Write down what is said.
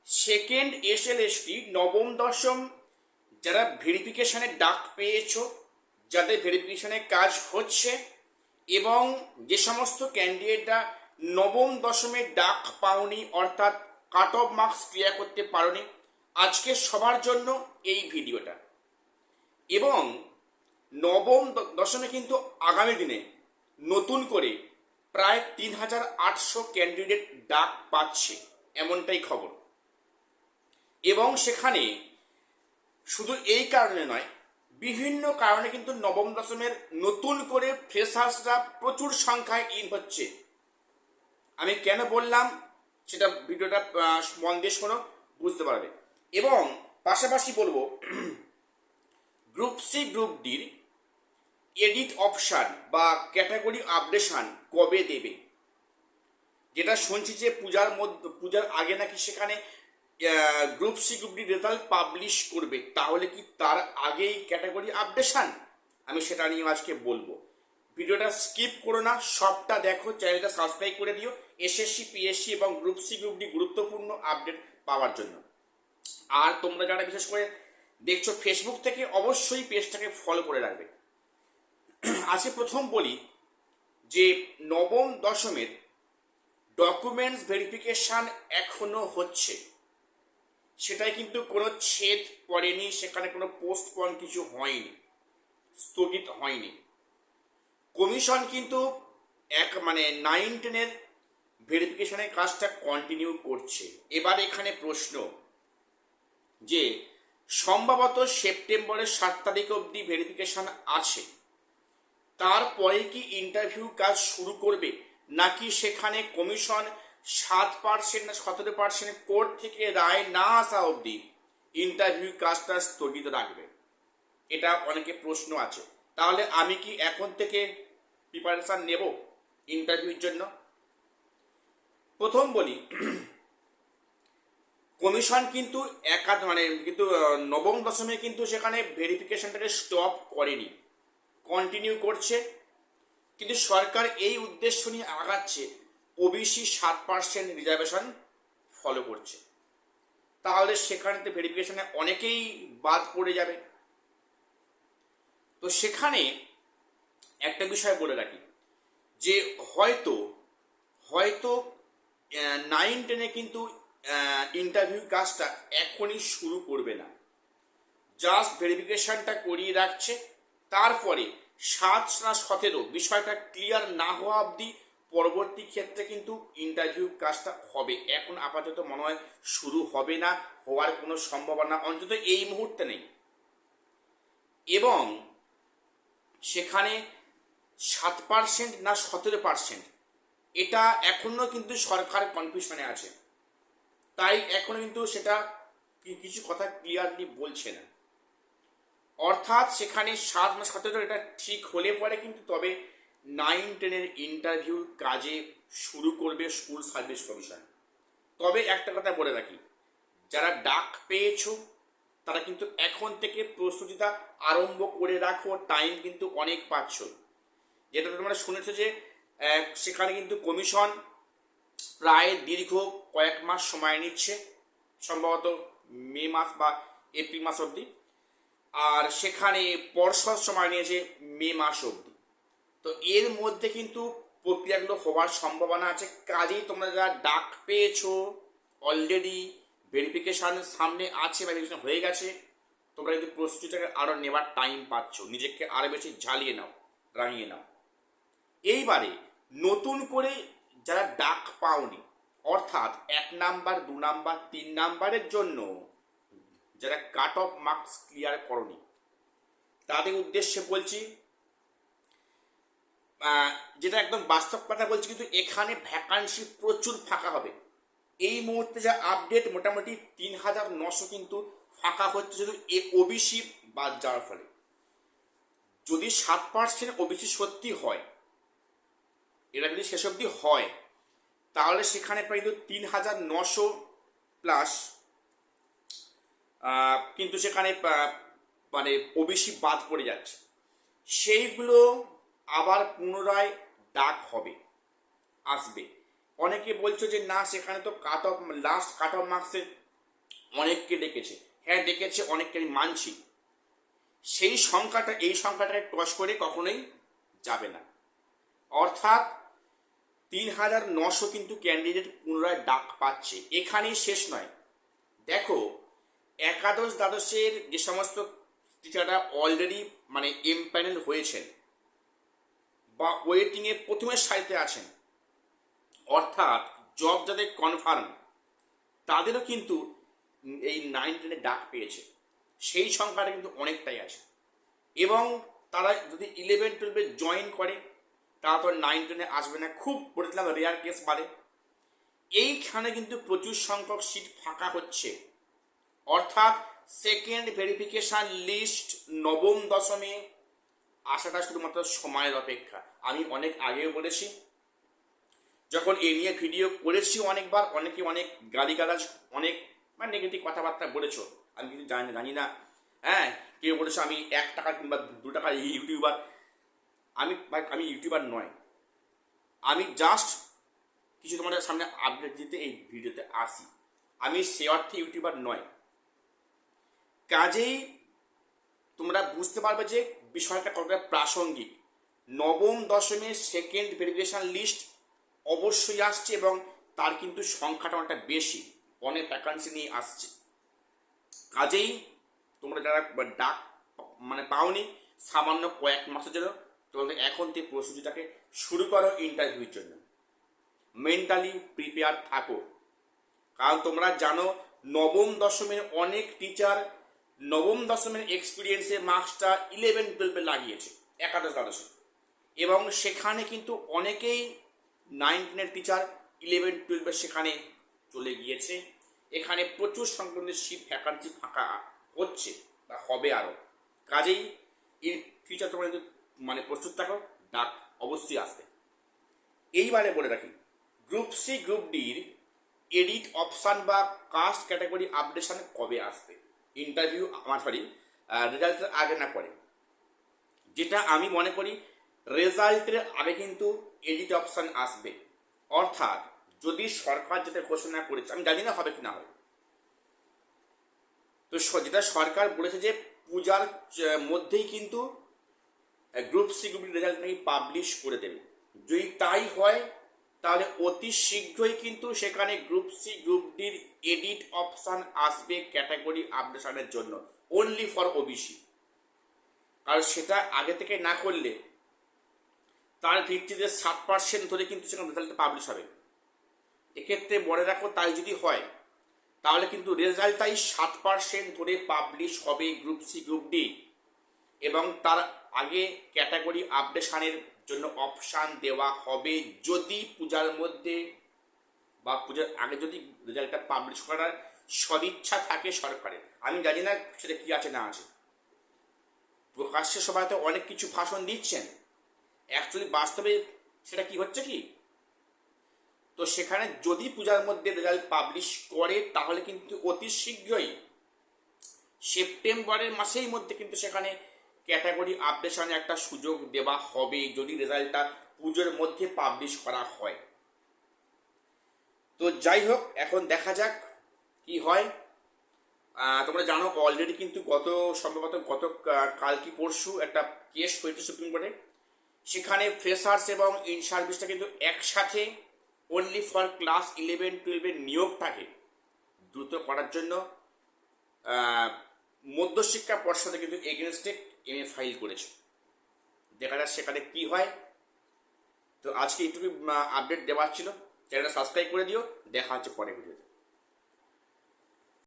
Second SLST নবম দশম যারা ভেরিফিকেশনের ডাক পেয়েছো, যাদের ভেরিফিকেশনের কাজ হচ্ছে, এবং যে সমস্ত ক্যান্ডিডেটরা নবম দশমের ডাক পাওনি অর্থাৎ কাট অফ মার্কস ক্লিয়ার করতে পারোনি, আজকে সবার জন্য এই ভিডিওটা। এবং নবম দশমে কিন্তু আগামী দিনে নতুন করে প্রায় 3800 ক্যান্ডিডেট ডাক পাচ্ছে, এমনটাই খবর। এবং সেখানে শুধু এই কারণে নয়, বিভিন্ন কারণে কিন্তু নবম দশমের নতুন করে ফ্রেশার্সরা প্রচুর সংখ্যায় ইন হচ্ছে। আমি কেন বললাম সেটা ভিডিওটা মন দিয়ে শোনো, বুঝতে পারবে। এবং পাশাপাশি বলবো গ্রুপ সি গ্রুপ ডির এডিট অপশান বা ক্যাটাগরি আপডেশন কবে দেবে, যেটা শুনছি যে পূজার আগে নাকি সেখানে group C group D result publish করবে। তাহলে কি তার আগেই ক্যাটাগরি আপডেশন? আমি সেটা নিয়ে আজকে বলবো। ভিডিওটা স্কিপ করো না, সবটা দেখো, চ্যানেলটা সাবস্ক্রাইব করে দিও এসএসসি পিএসসি এবং গ্রুপ সি গ্রুপ ডি গুরুত্বপূর্ণ আপডেট পাওয়ার জন্য। আর তোমরা যারা বিশেষ করে দেখছো ফেসবুক থেকে, অবশ্যই পেজটাকে ফলো করে রাখবে। আজকে প্রথম বলি যে নবম দশমের ডকুমেন্টস ভেরিফিকেশন এখনো হচ্ছে, সেটাই কিন্তু কোনো ছেদ পড়েনি, সেখানে কোনো পোস্টপন কিছু হয়নি, স্থগিত হয়নি। কমিশন কিন্তু 9-10 ভেরিফিকেশনের কাজটা কন্টিনিউ করছে। এবার এখানে প্রশ্ন যে সম্ভবত সেপ্টেম্বরের 7 তারিখ অবধি ভেরিফিকেশন আছে, তারপরে কি ইন্টারভিউ কাজ শুরু করবে, নাকি সেখানে কমিশন 7% না 17% কোর্ট থেকে রায় না আসা অবধি ইন্টারভিউ কাজটা স্থগিত রাখবে? এটা অনেকে প্রশ্ন আছে। তাহলে আমি কি এখন থেকে প্রিপারেশন নেব ইন্টারভিউর জন্য? প্রথম বলি, কমিশন কিন্তু কিন্তু নবম দশমে কিন্তু সেখানে ভেরিফিকেশনটাকে স্টপ করেনি, কন্টিনিউ করছে। কিন্তু সরকার এই উদ্দেশ্য নিয়ে আগাচ্ছে, ওবিসি 7% রিজার্ভেশন ফলো করছে। তাহলে সেখানে তো ভেরিফিকেশনে অনেকেই বাদ পড়ে যাবে। তো সেখানে একটা বিষয় বলে রাখি যে হয়তো 9-10 কিন্তু ইন্টারভিউ কাজটা এখনই শুরু করবে না, জাস্ট ভেরিফিকেশনটা করিয়ে রাখছে। তারপরে 7 না 17 বিষয়টা ক্লিয়ার না হওয়া অবধি পরবর্তী ক্ষেত্রে কিন্তু ইন্টারভিউ কাজটা হবে। এখন আপাতত মনে হয় শুরু হবে না, হওয়ার কোনো সম্ভাবনা অন্তত এই মুহূর্তে নেই। এবং সেখানে 7% না 17% এটা এখনো কিন্তু সরকার কনফিউশনে আছে, তাই এখনো কিন্তু সেটা কিছু কথা ক্লিয়ারলি বলছে না। অর্থাৎ সেখানে 7 না 17 এটা ঠিক হলে পরে কিন্তু তবে 9-10 ইন্টারভিউ কাজে শুরু করবে স্কুল সার্ভিস কমিশন। তবে একটা কথা বলে রাখি, যারা ডাক পেয়েছো তারা কিন্তু এখন থেকে প্রস্তুতিটা আরম্ভ করে রাখো, টাইম কিন্তু অনেক পাচ্ছ। যেটা তোমরা শুনেছো যে সেখানে কিন্তু কমিশন প্রায় দীর্ঘ কয়েক মাস সময় নিচ্ছে, সম্ভবত মে মাস বা এপ্রিল মাস অবধি, আর সেখানে পর্ষদ সময় নিয়েছে মে মাস অবধি। তো এর মধ্যে কিন্তু প্রক্রিয়াগুলো হওয়ার সম্ভাবনা আছে। কাজেই তোমরা যারা ডাক পেয়েছো, অলরেডি ভেরিফিকেশান সামনে আছে বা ভেরিফিকেশন হয়ে গেছে, তোমরা কিন্তু প্রস্তুতিটাকে আরও নেওয়ার টাইম পাচ্ছ, নিজেকে আরও বেশি ঝালিয়ে নাও, রাঙিয়ে নাও। এইবারে নতুন করে যারা ডাক পাওনি, অর্থাৎ 1 নাম্বার 2 নাম্বার 3 নাম্বারের জন্য যারা কাট অফ মার্কস ক্লিয়ার করনি, তাদের উদ্দেশ্যে বলছি, যেটা একদম বাস্তব কথা বলছি, কিন্তু এখানে ভ্যাকান্সি প্রচুর ফাঁকা হবে। এই মুহূর্তে যা আপডেট, মোটামুটি 3900 কিন্তু ফাঁকা হচ্ছে শুধু ওবিসি বাদ যাওয়ার ফলে। যদি 7% ওবিসি সত্যি হয়, এটা যদি শেষ অবধি হয়, তাহলে সেখানে প্রায় কিন্তু 3900 প্লাস কিন্তু সেখানে ওবিসি বাদ পড়ে যাচ্ছে। সেইগুলো আবার পুনরায় ডাক হবে, আসবে। অনেকে বলছো যে না, সেখানে তো লাস্ট কাট অফ মার্কসের অনেককে ডেকেছে, হ্যাঁ ডেকেছে, অনেককে আমি মানছি। সেই সংখ্যাটা এই সংখ্যাটাকে ক্রস করে কখনোই যাবে না। অর্থাৎ 3,900 কিন্তু ক্যান্ডিডেট পুনরায় ডাক পাচ্ছে। এখানেই শেষ নয়। দেখো, একাদশ দ্বাদশের যে সমস্ত টিচাররা অলরেডি মানে এমপ্যানেল হয়েছেন বা ওয়েটিংয়ে প্রথমের সারিতে আছেন, অর্থাৎ জব যাদের কনফার্ম, তাদেরও কিন্তু এই 9-10 ডাক পেয়েছে। সেই সংখ্যাটা কিন্তু অনেকটাই আছে। এবং তারা যদি 11-12 জয়েন করে, তারা তো 9-10 আসবে না, খুব বলেছিলাম রেয়ার কেস বাড়ে। এইখানে কিন্তু প্রচুর সংখ্যক সিট ফাঁকা হচ্ছে। অর্থাৎ সেকেন্ড ভেরিফিকেশন লিস্ট নবম দশমে আসাটা শুধুমাত্র সময়ের অপেক্ষা। আমি অনেক আগেও বলেছি, যখন এ নিয়ে ভিডিও করেছি অনেকবার, অনেকে অনেক গালিগালাজ, অনেক মানে নেগেটিভ কথাবার্তা বলেছো, আমি কিছু জানি না। হ্যাঁ, কেউ বলেছো আমি 1 টাকা কিংবা 2 টাকার ইউটিউবার। আমি ইউটিউবার নয়, আমি জাস্ট কিছু তোমাদের সামনে আপডেট দিতে এই ভিডিওতে আসি। আমি সে অর্থে ইউটিউবার নয়। কাজেই তোমরা বুঝতে পারবে যে বিষয়টা কতটা প্রাসঙ্গিক। নবম দশমের সেকেন্ড ভেরিফিকেশন লিস্ট অবশ্যই আসছে এবং তার কিন্তু সংখ্যাটা অনেকটা বেশি, অনেক ভ্যাকান্সি নিয়ে আসছে। কাজেই তোমরা যারা ডাক মানে পাওনি সামান্য কয়েক মাসের জন্য, তোমাদের এখন থেকে প্রস্তুতিটাকে শুরু করো ইন্টারভিউর জন্য। মেন্টালি প্রিপেয়ার থাকো, কারণ তোমরা জানো নবম দশমের অনেক টিচার নবম দশমের এক্সপিরিয়েন্সে মার্কসটা 11-12 লাগিয়েছে একাদশ দ্বাদশে, এবং সেখানে কিন্তু অনেকেই 9-10 টিচার 11-12 সেখানে চলে গিয়েছে। এখানে প্রচুর সংখ্যক সিট ভ্যাকান্সি ফাঁকা হচ্ছে বা হবে আরও। কাজেই ইন ফিউচার তোমরা কিন্তু মানে প্রস্তুত থাকো, ডাক অবশ্যই আসবে। এইবারে বলে রাখি, গ্রুপ সি গ্রুপ ডির এডিট অপশান বা কাস্ট ক্যাটাগরি আপডেশন কবে আসবে? ইন্টারভিউ রেজাল্টের আগে না পরে? যেটা আমি মনে করি রেজাল্টের আগে কিন্তু এডিট অপশান আসবে। অর্থাৎ যদি সরকার যেটা ঘোষণা করেছে, আমি জানি না হবে কি না হবে, তো যেটা সরকার বলেছে যে পূজার মধ্যেই কিন্তু গ্রুপ সি গ্রুপ রেজাল্ট নাকি পাবলিশ করে দেবে। যদি তাই হয় তাহলে অতি শীঘ্রই কিন্তু সেখানে গ্রুপ সি গ্রুপ ডির এডিট অপশান আসবে ক্যাটাগরি আপডেশনের জন্য, অনলি ফর ওবিসি। কারণ সেটা আগে থেকে না করলে তার ভিত্তিতে 7% ধরে কিন্তু সেখানে রেজাল্টটা পাবলিশ হবে। এক্ষেত্রে মনে রাখো, তাই যদি হয় তাহলে কিন্তু রেজাল্টটাই 7% ধরে পাবলিশ হবে গ্রুপ সি গ্রুপ ডি, এবং তার আগে ক্যাটাগরি আপডেশনের জন্য অপশান দেওয়া হবে যদি পূজার মধ্যে বা পূজার আগে যদি রেজাল্টটা পাবলিশ করার সদিচ্ছা থাকে সরকারের। আমি জানি না সেটা কি আছে না আছে, প্রকাশ্যে সবাই তো অনেক কিছু ভাষণ দিচ্ছেন, অ্যাকচুয়ালি বাস্তবে সেটা কি হচ্ছে কি, তো সেখানে যদি পূজার মধ্যে রেজাল্ট পাবলিশ করে তাহলে কিন্তু অতি শীঘ্রই সেপ্টেম্বরের মাসের মধ্যে কিন্তু সেখানে ক্যাটাগরি আপডেশনে একটা সুযোগ দেওয়া হবে যদি রেজাল্টটা পুজোর মধ্যে পাবলিশ করা হয়। তো যাই হোক, এখন দেখা যাক কি হয়। তোমরা জানো অলরেডি কিন্তু সম্ভবত গত কাল কি পরশু একটা কেস হয়েছে সুপ্রিম কোর্টে। সেখানে ফ্রেশার্স এবং ইন সার্ভিসটা কিন্তু একসাথে অনলি ফর ক্লাস 11-12 নিয়োগটাকে দ্রুত করার জন্য মধ্যশিক্ষা পর্ষদে কিন্তু এগেনস্টে এমএ ফাইল করেছে। দেখা যাক সেখানে কি হয়। তো আজকে এইটুকু আপডেট দেওয়ার ছিল। চ্যানেলটা সাবস্ক্রাইব করে দিও। দেখা হচ্ছে পরে ভিডিওতে।